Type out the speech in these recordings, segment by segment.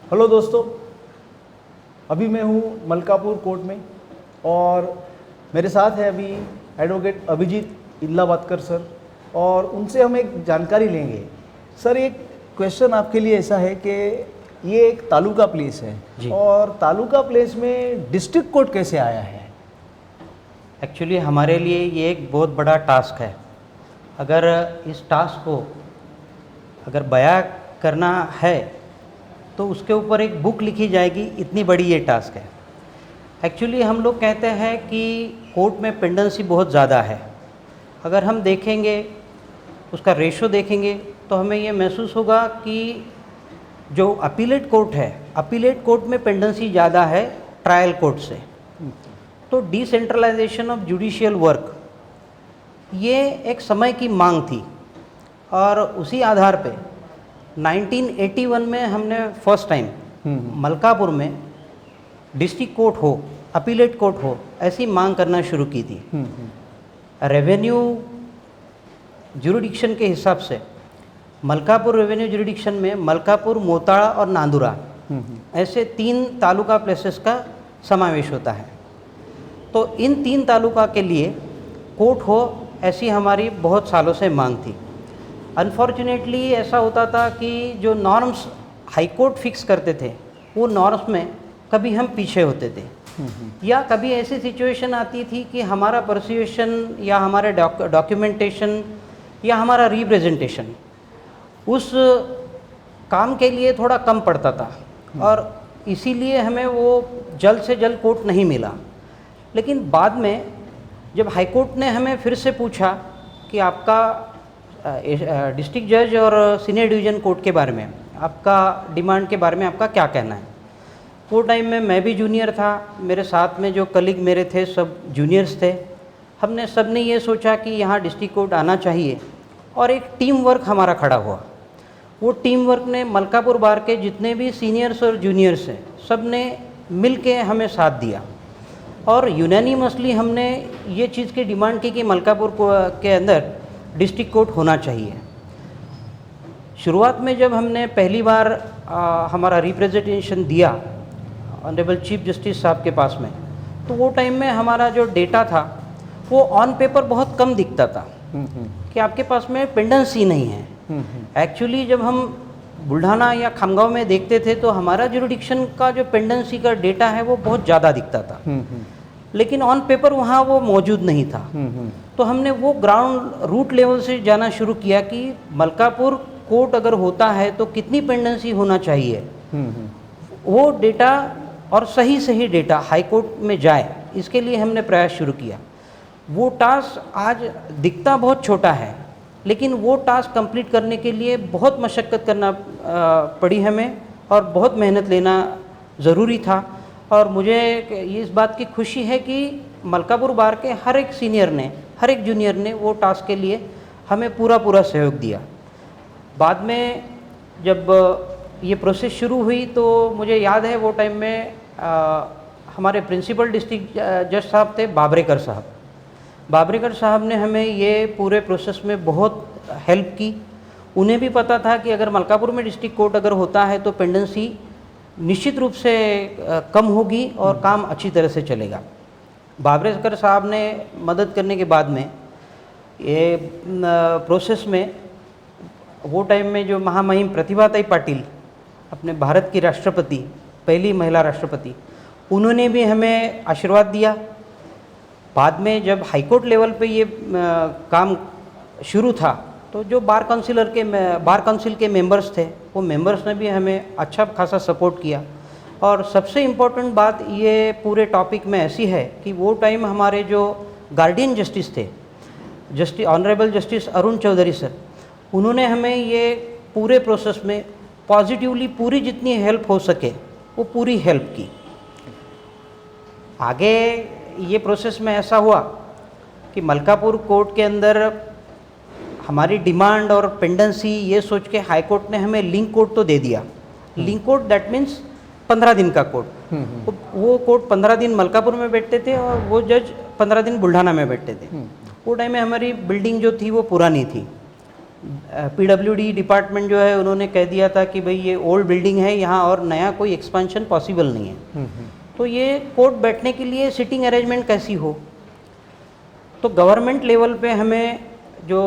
Hello दोस्तों, अभी मैं हूँ मलकापुर कोर्ट में और मेरे साथ है अभी एडवोकेट अभिजीत इल्लाबादकर सर और उनसे हम एक जानकारी लेंगे। सर, एक क्वेश्चन आपके लिए ऐसा है कि ये एक तालुका प्लेस है जी। और तालुका प्लेस में डिस्ट्रिक्ट कोर्ट कैसे आया है? एक्चुअली हमारे लिए ये एक बहुत बड़ा टास्क है। अगर इस टास्क को अगर बयां करना है तो उसके ऊपर एक बुक लिखी जाएगी, इतनी बड़ी ये टास्क है। एक्चुअली हम लोग कहते हैं कि कोर्ट में पेंडेंसी बहुत ज़्यादा है। अगर हम देखेंगे, उसका रेशो देखेंगे तो हमें ये महसूस होगा कि जो अपीलेट कोर्ट है, अपीलेट कोर्ट में पेंडेंसी ज़्यादा है ट्रायल कोर्ट से। तो डिसेंट्रलाइजेशन ऑफ जुडिशियल वर्क ये एक समय की मांग थी और उसी आधार पे 1981 में हमने फर्स्ट टाइम मलकापुर में डिस्ट्रिक्ट कोर्ट हो, अपीलेट कोर्ट हो, ऐसी मांग करना शुरू की थी। रेवेन्यू जुरिडिक्शन के हिसाब से मलकापुर रेवेन्यू जुरिडिक्शन में मलकापुर, मोताड़ा और नांदुरा ऐसे 3 तालुका प्लेसेस का समावेश होता है। तो इन 3 तालुका के लिए कोर्ट हो, ऐसी हमारी बहुत सालों से मांग थी। अनफॉर्चुनेटली ऐसा होता था कि जो नॉर्म्स हाई कोर्ट फिक्स करते थे वो नॉर्म्स में कभी हम पीछे होते थे या कभी ऐसी सिचुएशन आती थी कि हमारा परसुएशन या हमारे डॉक्यूमेंटेशन या हमारा रिप्रेजेंटेशन उस काम के लिए थोड़ा कम पड़ता था और इसीलिए हमें वो जल्द से जल्द कोर्ट नहीं मिला। लेकिन बाद में जब हाई कोर्ट ने हमें फिर से पूछा कि आपका डिस्ट्रिक्ट जज और सीनियर डिवीज़न कोर्ट के बारे में, आपका डिमांड के बारे में आपका क्या कहना है। वो टाइम में मैं भी जूनियर था, मेरे साथ में जो कलीग मेरे थे सब जूनियर्स थे। हमने सब ने ये सोचा कि यहाँ डिस्ट्रिक्ट कोर्ट आना चाहिए और एक टीम वर्क हमारा खड़ा हुआ। वो टीम वर्क ने मलकापुर बार के जितने भी सीनियर्स और जूनियर्स हैं सब ने मिल के हमें साथ दिया और यूनानिमसली हमने ये चीज़ की डिमांड की कि मलकापुर के अंदर डिस्ट्रिक्ट कोर्ट होना चाहिए। शुरुआत में जब हमने पहली बार हमारा रिप्रेजेंटेशन दिया ऑनरेबल चीफ जस्टिस साहब के पास में, तो वो टाइम में हमारा जो डेटा था वो ऑन पेपर बहुत कम दिखता था कि आपके पास में पेंडेंसी नहीं है। एक्चुअली जब हम बुल्ढाना या खामगांव में देखते थे तो हमारा जुरिडिक्शन का जो पेंडेंसी का डेटा है वो बहुत ज़्यादा दिखता था, लेकिन ऑन पेपर वहाँ वो मौजूद नहीं था। तो हमने वो ग्राउंड रूट लेवल से जाना शुरू किया कि मलकापुर कोर्ट अगर होता है तो कितनी पेंडेंसी होना चाहिए, वो डेटा और सही डेटा हाई कोर्ट में जाए, इसके लिए हमने प्रयास शुरू किया। वो टास्क आज दिखता बहुत छोटा है, लेकिन वो टास्क कंप्लीट करने के लिए बहुत मशक्क़त करना पड़ी हमें और बहुत मेहनत लेना ज़रूरी था। और मुझे इस बात की खुशी है कि मलकापुर बार के हर एक सीनियर ने, हर एक जूनियर ने वो टास्क के लिए हमें पूरा सहयोग दिया। बाद में जब ये प्रोसेस शुरू हुई तो मुझे याद है वो टाइम में हमारे प्रिंसिपल डिस्ट्रिक्ट जज साहब थे बाबरेकर साहब। बाबरेकर साहब ने हमें ये पूरे प्रोसेस में बहुत हेल्प की। उन्हें भी पता था कि अगर मलकापुर में डिस्ट्रिक्ट कोर्ट अगर होता है तो पेंडेंसी निश्चित रूप से कम होगी और काम अच्छी तरह से चलेगा। बाबरेकर साहब ने मदद करने के बाद में ये प्रोसेस में वो टाइम में जो महामहिम प्रतिभाताई पाटिल, अपने भारत की राष्ट्रपति, पहली महिला राष्ट्रपति, उन्होंने भी हमें आशीर्वाद दिया। बाद में जब हाईकोर्ट लेवल पे ये काम शुरू था तो जो बार काउंसिल के मेंबर्स थे वो मेंबर्स ने भी हमें अच्छा खासा सपोर्ट किया। और सबसे इम्पोर्टेंट बात ये पूरे टॉपिक में ऐसी है कि वो टाइम हमारे जो गार्डियन जस्टिस थे, honourable justice Arun Chaudhary sir, उन्होंने हमें ये पूरे प्रोसेस में पॉजिटिवली पूरी जितनी हेल्प हो सके वो पूरी हेल्प की। आगे ये प्रोसेस में ऐसा हुआ कि मलकापुर कोर्ट के अंदर हमारी डिमांड और पेंडेंसी ये सोच के हाई कोर्ट ने हमें लिंक कोर्ट तो दे दिया। लिंक कोर्ट दैट मीन्स 15 दिन का कोर्ट। वो कोर्ट 15 दिन मलकापुर में बैठते थे और वो जज 15 दिन बुल्ढाना में बैठते थे। वो टाइम में हमारी बिल्डिंग जो थी वो पुरानी थी, पीडब्ल्यूडी डिपार्टमेंट जो है उन्होंने कह दिया था कि भाई ये ओल्ड बिल्डिंग है, यहाँ और नया कोई एक्सपेंशन पॉसिबल नहीं है। तो ये कोर्ट बैठने के लिए सिटिंग अरेंजमेंट कैसी हो। तो गवर्नमेंट लेवल पे हमें जो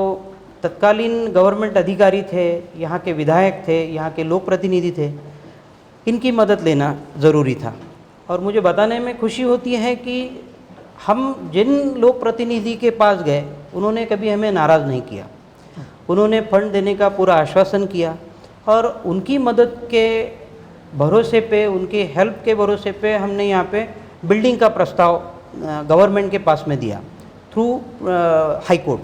तत्कालीन गवर्नमेंट अधिकारी थे, यहाँ के विधायक थे, यहाँ के लोक प्रतिनिधि थे, इनकी मदद लेना ज़रूरी था। और मुझे बताने में खुशी होती है कि हम जिन लोक प्रतिनिधि के पास गए उन्होंने कभी हमें नाराज़ नहीं किया। उन्होंने फंड देने का पूरा आश्वासन किया और उनकी मदद के भरोसे पे, उनके हेल्प के भरोसे पे हमने यहाँ पे बिल्डिंग का प्रस्ताव गवर्नमेंट के पास में दिया थ्रू हाई कोर्ट।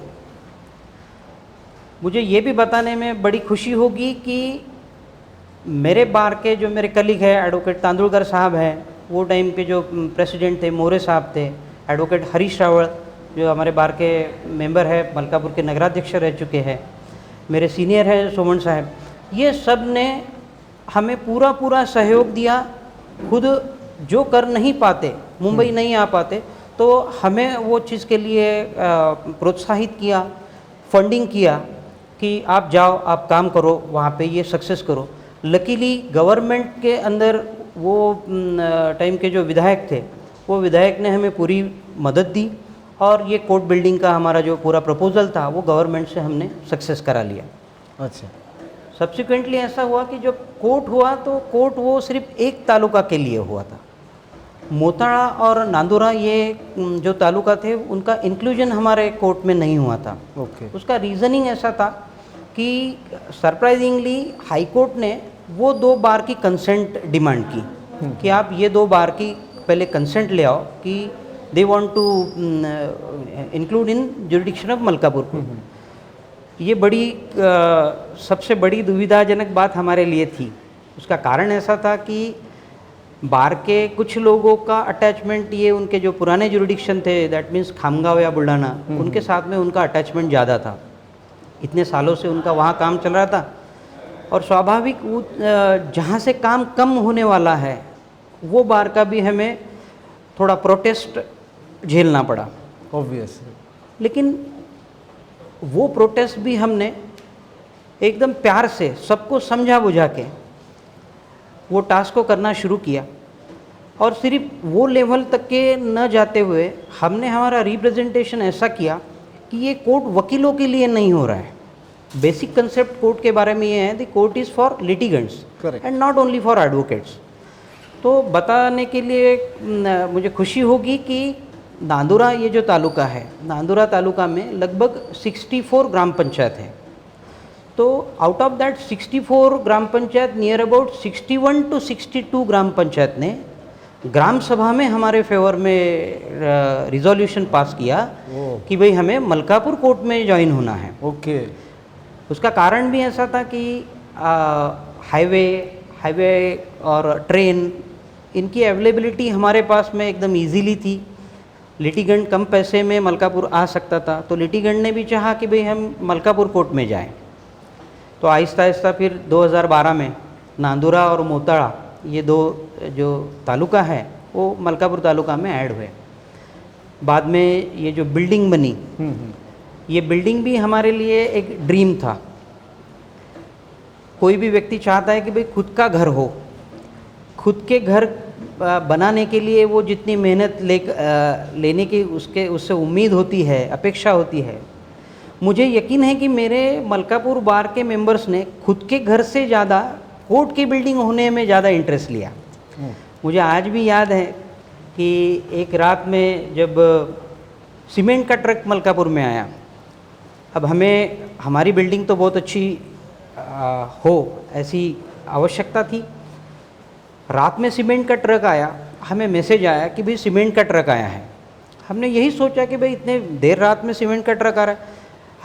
मुझे ये भी बताने में बड़ी खुशी होगी कि मेरे बार के जो मेरे कलीग हैं, एडवोकेट तांदुलकर साहब हैं, वो टाइम के जो प्रेसिडेंट थे मोरे साहब थे, एडवोकेट हरीश रावल जो हमारे बार के मेंबर है, मलकापुर के नगराध्यक्ष रह चुके हैं, मेरे सीनियर हैं सोमन साहब, ये सब ने हमें पूरा सहयोग दिया। खुद जो कर नहीं पाते, मुंबई नहीं आ पाते, तो हमें वो चीज़ के लिए प्रोत्साहित किया, फंडिंग किया कि आप जाओ, आप काम करो, वहाँ पे ये सक्सेस करो। लकीली गवर्नमेंट के अंदर वो टाइम के जो विधायक थे, वो विधायक ने हमें पूरी मदद दी और ये कोर्ट बिल्डिंग का हमारा जो पूरा प्रपोज़ल था वो गवर्नमेंट से हमने सक्सेस करा लिया। अच्छा। सब्सिक्वेंटली ऐसा हुआ कि जब कोर्ट हुआ तो कोर्ट वो सिर्फ एक तालुका के लिए हुआ था। मोताड़ा और नांदुरा ये जो तालुका थे उनका इंक्लूजन हमारे कोर्ट में नहीं हुआ था। ओके। उसका रीज़निंग ऐसा था कि सरप्राइजिंगली हाई कोर्ट ने वो 2 बार की कंसेंट डिमांड की कि आप ये 2 बार की पहले कंसेंट ले आओ कि they want to include in jurisdiction of Malkapur. ये बड़ी सबसे बड़ी दुविधाजनक बात हमारे लिए थी। उसका कारण ऐसा था कि बार के कुछ लोगों का अटैचमेंट, ये उनके जो पुराने जुरिडिक्शन थे, दैट मीन्स खामगांव या बुल्ढाना, उनके साथ में उनका अटैचमेंट ज़्यादा था। इतने सालों से उनका वहाँ काम चल रहा था और स्वाभाविक जहाँ से काम कम होने वाला है वो बार का भी हमें थोड़ा प्रोटेस्ट झेलना पड़ा, ऑब्वियसली। लेकिन वो प्रोटेस्ट भी हमने एकदम प्यार से सबको समझा बुझा के वो टास्क को करना शुरू किया। और सिर्फ वो लेवल तक के न जाते हुए हमने हमारा रिप्रेजेंटेशन ऐसा किया कि ये कोर्ट वकीलों के लिए नहीं हो रहा है। बेसिक कंसेप्ट कोर्ट के बारे में ये है, the court is for litigants and not only for advocates. तो बताने के लिए मुझे खुशी होगी कि नांदुरा ये जो तालुका है, नांदुरा तालुका में लगभग 64 ग्राम पंचायत है। तो out of that 64 gram panchayat, near about 61 to 62 ग्राम पंचायत ने ग्राम सभा में हमारे फेवर में रिजोल्यूशन पास किया कि भाई हमें मलकापुर कोर्ट में ज्वाइन होना है। ओके। उसका कारण भी ऐसा था कि हाईवे और ट्रेन, इनकी अवेलेबिलिटी हमारे पास में एकदम इजीली थी। लिटिगेंट कम पैसे में मलकापुर आ सकता था, तो लिटिगेंट ने भी चाहा कि भाई हम मलकापुर कोर्ट में जाएं। तो आहिस्ता आहिस्ता फिर 2012 में नांदुरा और मोताड़ा ये 2 जो तालुका है वो मलकापुर तालुका में ऐड हुए। बाद में ये जो बिल्डिंग बनी, ये बिल्डिंग भी हमारे लिए एक ड्रीम था। कोई भी व्यक्ति चाहता है कि भाई खुद का घर हो। खुद के घर बनाने के लिए वो जितनी मेहनत लेने की उससे उम्मीद होती है, अपेक्षा होती है, मुझे यकीन है कि मेरे मलकापुर बार के मेंबर्स ने खुद के घर से ज़्यादा कोर्ट की बिल्डिंग होने में ज़्यादा इंटरेस्ट लिया। मुझे आज भी याद है कि एक रात में जब सीमेंट का ट्रक मलकापुर में आया, अब हमें हमारी बिल्डिंग तो बहुत अच्छी हो ऐसी आवश्यकता थी। रात में सीमेंट का ट्रक आया, हमें मैसेज आया कि भाई सीमेंट का ट्रक आया है। हमने यही सोचा कि भाई इतने देर रात में सीमेंट का ट्रक आ रहा है,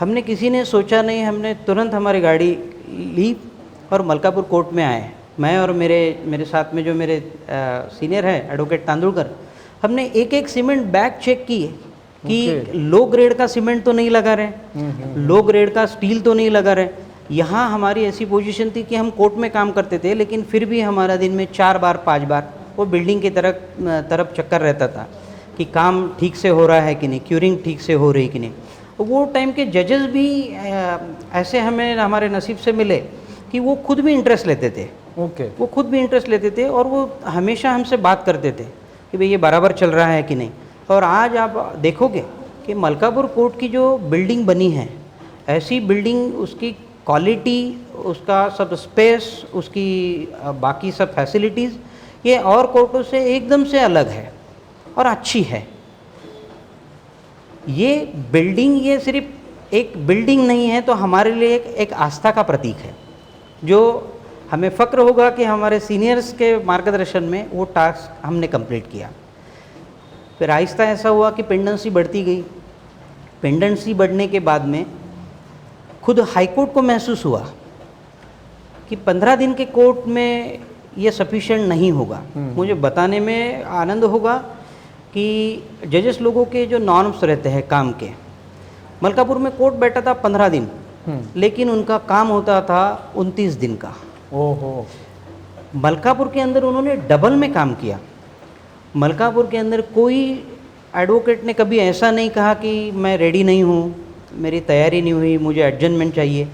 हमने किसी ने सोचा नहीं, हमने तुरंत हमारी गाड़ी ली और मलकापुर कोर्ट में आए। मैं और मेरे साथ में जो मेरे सीनियर है एडवोकेट तांदुलकर, हमने एक सीमेंट बैग चेक किए कि लो ग्रेड का सीमेंट तो नहीं लगा रहे, लो ग्रेड का स्टील तो नहीं लगा रहे। यहाँ हमारी ऐसी पोजीशन थी कि हम कोर्ट में काम करते थे, लेकिन फिर भी हमारा दिन में 4 बार 5 बार वो बिल्डिंग की तरफ चक्कर रहता था कि काम ठीक से हो रहा है कि नहीं, क्यूरिंग ठीक से हो रही कि नहीं। तो वो टाइम के जजेस भी ऐसे हमें हमारे नसीब से मिले कि वो खुद भी इंटरेस्ट लेते थे, ओके। वो खुद भी इंटरेस्ट लेते थे और वो हमेशा हमसे बात करते थे कि भाई ये बराबर चल रहा है कि नहीं। और आज आप देखोगे कि मलकापुर कोर्ट की जो बिल्डिंग बनी है, ऐसी बिल्डिंग, उसकी क्वालिटी, उसका सब स्पेस, उसकी बाकी सब फैसिलिटीज़, ये और कोर्टों से एकदम से अलग है और अच्छी है। ये बिल्डिंग, ये सिर्फ एक बिल्डिंग नहीं है, तो हमारे लिए एक आस्था का प्रतीक है, जो हमें फ़क्र होगा कि हमारे सीनियर्स के मार्गदर्शन में वो टास्क हमने कंप्लीट किया। फिर आहिस्ता ऐसा हुआ कि पेंडेंसी बढ़ती गई। पेंडेंसी बढ़ने के बाद में खुद हाई कोर्ट को महसूस हुआ कि 15 दिन के कोर्ट में ये सफिशिएंट नहीं होगा। मुझे बताने में आनंद होगा कि जजेस लोगों के जो नॉर्म्स रहते हैं काम के, मलकापुर में कोर्ट बैठा था 15 दिन, लेकिन उनका काम होता था 29 दिन का। ओहो। मलकापुर के अंदर उन्होंने डबल में काम किया। मलकापुर के अंदर कोई एडवोकेट ने कभी ऐसा नहीं कहा कि मैं रेडी नहीं हूँ, मेरी तैयारी नहीं हुई, मुझे एडजमेंट चाहिए।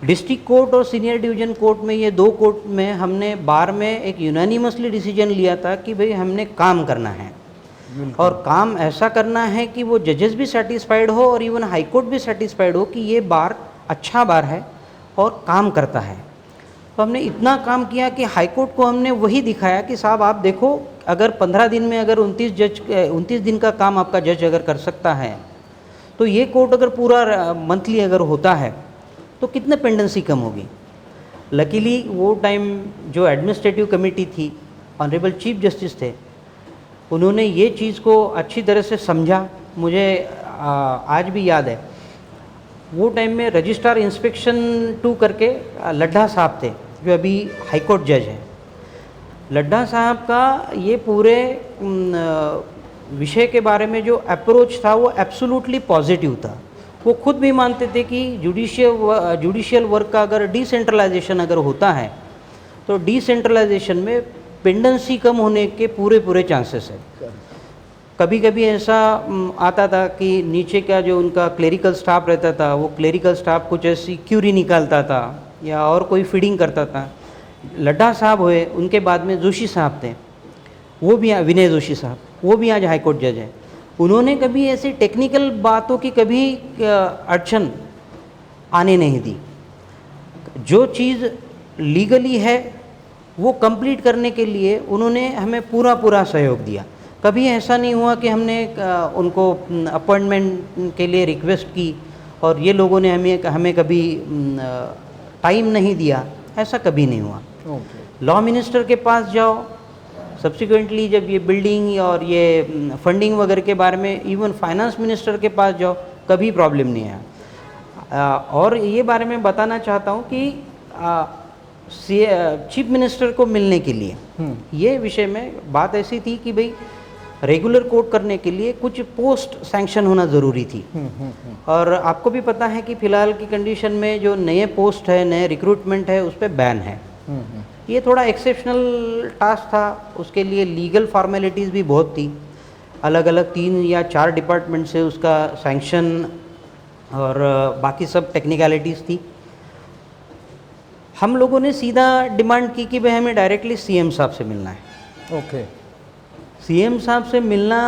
डिस्ट्रिक्ट कोर्ट और सीनियर डिवीज़न कोर्ट में, ये 2 कोर्ट में हमने बार में एक यूनानिमसली डिसीजन लिया था कि भाई हमने काम करना है और काम ऐसा करना है कि वो जजेस भी सेटिस्फाइड हो और इवन हाई कोर्ट भी सेटिस्फाइड हो कि ये बार अच्छा बार है और काम करता है। तो हमने इतना काम किया कि हाई कोर्ट को हमने वही दिखाया कि साहब आप देखो, अगर 15 दिन में अगर 29 दिन का काम आपका जज अगर कर सकता है, तो ये कोर्ट अगर पूरा मंथली अगर होता है तो कितने पेंडेंसी कम होगी। लकीली वो टाइम जो एडमिनिस्ट्रेटिव कमेटी थी, ऑनरेबल चीफ जस्टिस थे, उन्होंने ये चीज़ को अच्छी तरह से समझा। मुझे आज भी याद है, वो टाइम में रजिस्ट्रार इंस्पेक्शन 2 करके लड्ढा साहब थे, जो अभी हाई कोर्ट जज हैं। लड्ढा साहब का ये पूरे विषय के बारे में जो अप्रोच था वो एब्सोल्युटली पॉजिटिव था। वो खुद भी मानते थे कि जुडिशियल वर्क का अगर डिसेंट्रलाइजेशन अगर होता है, तो डिसेंट्रलाइजेशन में पेंडेंसी कम होने के पूरे चांसेस है। कभी कभी ऐसा आता था कि नीचे का जो उनका क्लेरिकल स्टाफ रहता था, वो क्लेरिकल स्टाफ कुछ ऐसी क्यूरी निकालता था या और कोई फीडिंग करता था। लड्ढा साहब हुए, उनके बाद में जोशी साहब थे, वो भी, विनय जोशी साहब, वो भी आज हाई कोर्ट जज हैं। उन्होंने कभी ऐसी टेक्निकल बातों की कभी अड़चन आने नहीं दी। जो चीज़ लीगली है वो कंप्लीट करने के लिए उन्होंने हमें पूरा सहयोग दिया। कभी ऐसा नहीं हुआ कि हमने उनको अपॉइंटमेंट के लिए रिक्वेस्ट की और ये लोगों ने हमें कभी टाइम नहीं दिया, ऐसा कभी नहीं हुआ। लॉ मिनिस्टर के पास जाओ, सब्सिक्वेंटली जब ये बिल्डिंग और ये फंडिंग वगैरह के बारे में, इवन फाइनेंस मिनिस्टर के पास जाओ, कभी प्रॉब्लम नहीं आया। और ये बारे में बताना चाहता हूँ कि चीफ मिनिस्टर को मिलने के लिए ये विषय में बात ऐसी थी कि भाई रेगुलर कोर्ट करने के लिए कुछ पोस्ट सैंक्शन होना ज़रूरी थी। और आपको भी पता है कि फ़िलहाल की कंडीशन में जो नए पोस्ट है, नए रिक्रूटमेंट है, उस पर बैन है। ये थोड़ा एक्सेप्शनल टास्क था, उसके लिए लीगल फॉर्मेलिटीज़ भी बहुत थी, अलग अलग 3 या 4 डिपार्टमेंट से उसका सैंक्शन और बाकी सब टेक्निकलिटीज़ थी। हम लोगों ने सीधा डिमांड की कि भाई हमें डायरेक्टली सीएम साहब से मिलना है। ओके। सीएम साहब से मिलना,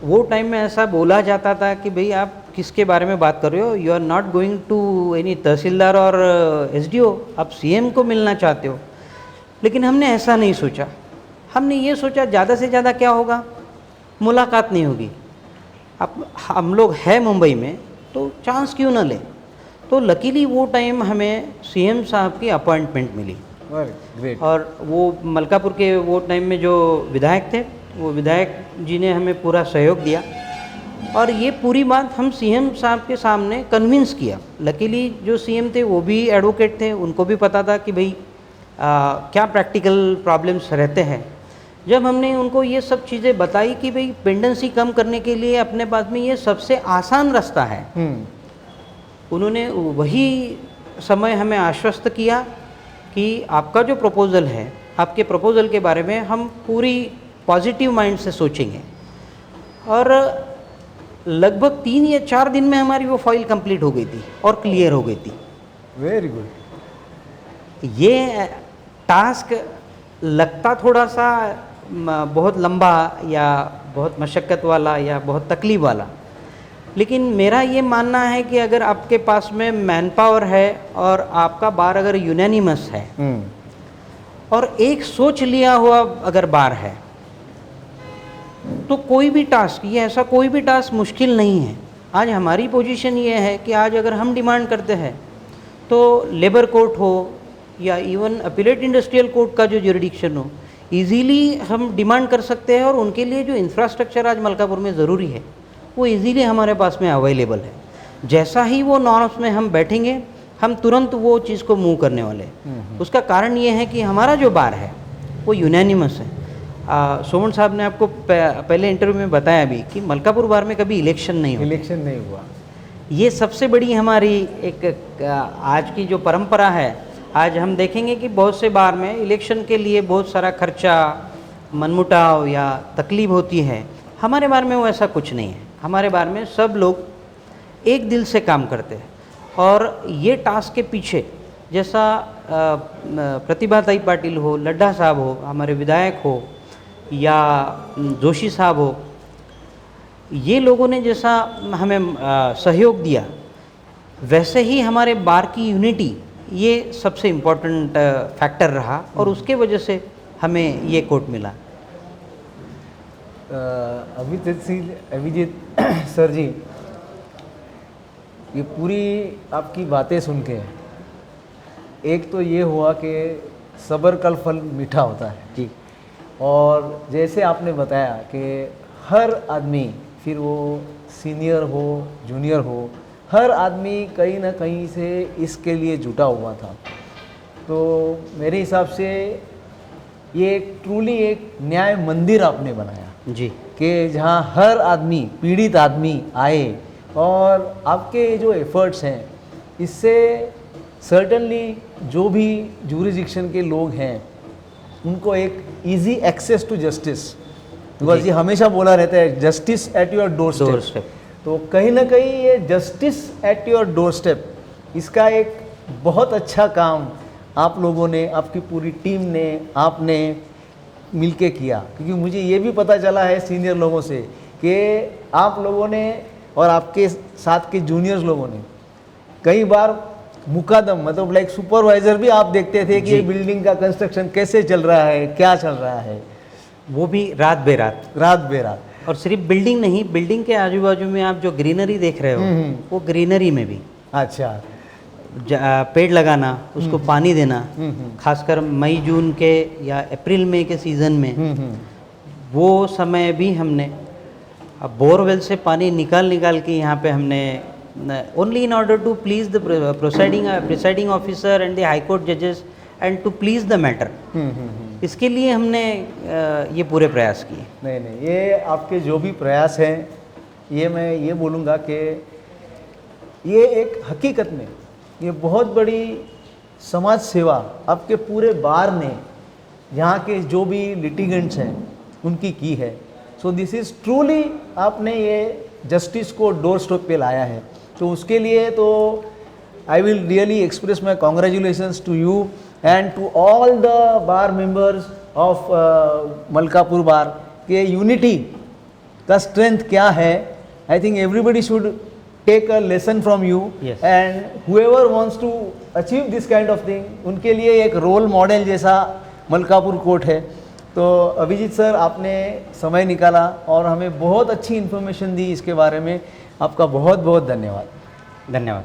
वो टाइम में ऐसा बोला जाता था कि भाई आप किसके बारे में बात कर रहे हो, you are not going to any tehsildar और एसडीओ, आप सीएम को मिलना चाहते हो। लेकिन हमने ऐसा नहीं सोचा। हमने ये सोचा ज़्यादा से ज़्यादा क्या होगा, मुलाकात नहीं होगी। अब हम लोग हैं मुंबई में, तो चांस क्यों ना लें। तो लकीली वो टाइम हमें सीएम साहब की अपॉइंटमेंट मिली। ग्रेट। और वो मलकापुर के वो टाइम में जो विधायक थे, वो विधायक जी ने हमें पूरा सहयोग दिया और ये पूरी बात हम सीएम साहब के सामने कन्विंस किया। लकीली जो सीएम थे वो भी एडवोकेट थे, उनको भी पता था कि भाई क्या प्रैक्टिकल प्रॉब्लम्स रहते हैं। जब हमने उनको ये सब चीज़ें बताई कि भाई पेंडेंसी कम करने के लिए अपने पास में ये सबसे आसान रास्ता है, उन्होंने वही समय हमें आश्वस्त किया कि आपका जो प्रपोज़ल है, आपके प्रपोज़ल के बारे में हम पूरी पॉजिटिव माइंड से सोचेंगे। और लगभग 3 या 4 दिन में हमारी वो फाइल कंप्लीट हो गई थी और क्लियर हो गई थी। Very good. ये टास्क लगता थोड़ा सा बहुत लंबा या बहुत मशक्क़त वाला या बहुत तकलीफ वाला, लेकिन मेरा ये मानना है कि अगर आपके पास में मैन पावर है और आपका बार अगर यूनानिमस है और एक सोच लिया हुआ अगर बार है, तो कोई भी टास्क, ये ऐसा कोई भी टास्क मुश्किल नहीं है। आज हमारी पोजीशन ये है कि आज अगर हम डिमांड करते हैं तो लेबर कोर्ट हो या इवन अपीलेट इंडस्ट्रियल कोर्ट का जो जुरिडिक्शन हो, इजीली हम डिमांड कर सकते हैं और उनके लिए जो इंफ्रास्ट्रक्चर आज मलकापुर में ज़रूरी है वो इजीली हमारे पास में अवेलेबल है। जैसा ही वो नॉर्म्स में हम बैठेंगे, हम तुरंत वो चीज़ को मूव करने वाले हैं। उसका कारण ये है कि हमारा जो बार है वो यूनानिमस है। सोमन साहब ने आपको पहले इंटरव्यू में बताया भी कि मलकापुर बार में कभी इलेक्शन नहीं हुआ। इलेक्शन नहीं हुआ। ये सबसे बड़ी हमारी एक आज की जो परंपरा है। आज हम देखेंगे कि बहुत से बार में इलेक्शन के लिए बहुत सारा खर्चा, मनमुटाव या तकलीफ होती है। हमारे बार में वो ऐसा कुछ नहीं है। हमारे बार में सब लोग एक दिल से काम करते हैं और ये टास्क के पीछे जैसा प्रतिभाताई पाटिल हो, लड्ढा साहब हो, हमारे विधायक हो या जोशी साहब हो, ये लोगों ने जैसा हमें सहयोग दिया, वैसे ही हमारे बार की यूनिटी ये सबसे इम्पोर्टेंट फैक्टर रहा और उसके वजह से हमें ये कोर्ट मिला। अभिजीत सर जी, ये पूरी आपकी बातें सुन के एक तो ये हुआ कि सब्र का फल मीठा होता है जी। और जैसे आपने बताया कि हर आदमी, फिर वो सीनियर हो जूनियर हो, हर आदमी कहीं ना कहीं से इसके लिए जुटा हुआ था। तो मेरे हिसाब से ये ट्रूली एक न्याय मंदिर आपने बनाया जी, कि जहाँ हर आदमी, पीड़ित आदमी आए और आपके जो एफर्ट्स हैं इससे सर्टनली जो भी जुरिडिक्शन के लोग हैं उनको एक easy access to justice, because ये हमेशा बोला रहता है justice at your door step. तो कहीं ना कहीं ये justice at your door step, इसका एक बहुत अच्छा काम आप लोगों ने, आपकी पूरी टीम ने, आपने मिलके किया। क्योंकि मुझे ये भी पता चला है सीनियर लोगों से कि आप लोगों ने और आपके साथ के जूनियर्स लोगों ने कई बार मुकादम, मतलब लाइक सुपरवाइजर भी आप देखते थे कि ये बिल्डिंग का कंस्ट्रक्शन कैसे चल रहा है, क्या चल रहा है, वो भी रात बेरात। और सिर्फ बिल्डिंग नहीं, बिल्डिंग के आजू बाजू में आप जो ग्रीनरी देख रहे हो वो ग्रीनरी में भी अच्छा पेड़ लगाना, उसको पानी देना, खासकर मई जून के या अप्रैल मई के सीज़न में वो समय भी हमने बोरवेल से पानी निकाल के यहाँ पे हमने only in order to please the presiding officer and the high court जजेस and to please the matter, इसके लिए हमने ये पूरे प्रयास किए। नहीं, ये आपके जो भी प्रयास हैं, ये मैं ये बोलूँगा कि ये एक हकीकत में ये बहुत बड़ी समाज सेवा आपके पूरे बार ने, यहाँ के जो भी लिटिगेंट्स हैं उनकी की है। सो दिस इज़ ट्रूली आपने ये जस्टिस को डोर स्टेप पे लाया है। तो उसके लिए तो I will really express my congratulations to you and to all the bar members of Malkapur bar के यूनिटी का स्ट्रेंथ क्या है। I think everybody should take a lesson from you and whoever wants to achieve this kind of thing, उनके लिए एक role model जैसा Malkapur court है। तो अभिजीत सर, आपने समय निकाला और हमें बहुत अच्छी इन्फॉर्मेशन दी इसके बारे में, आपका बहुत बहुत धन्यवाद। धन्यवाद।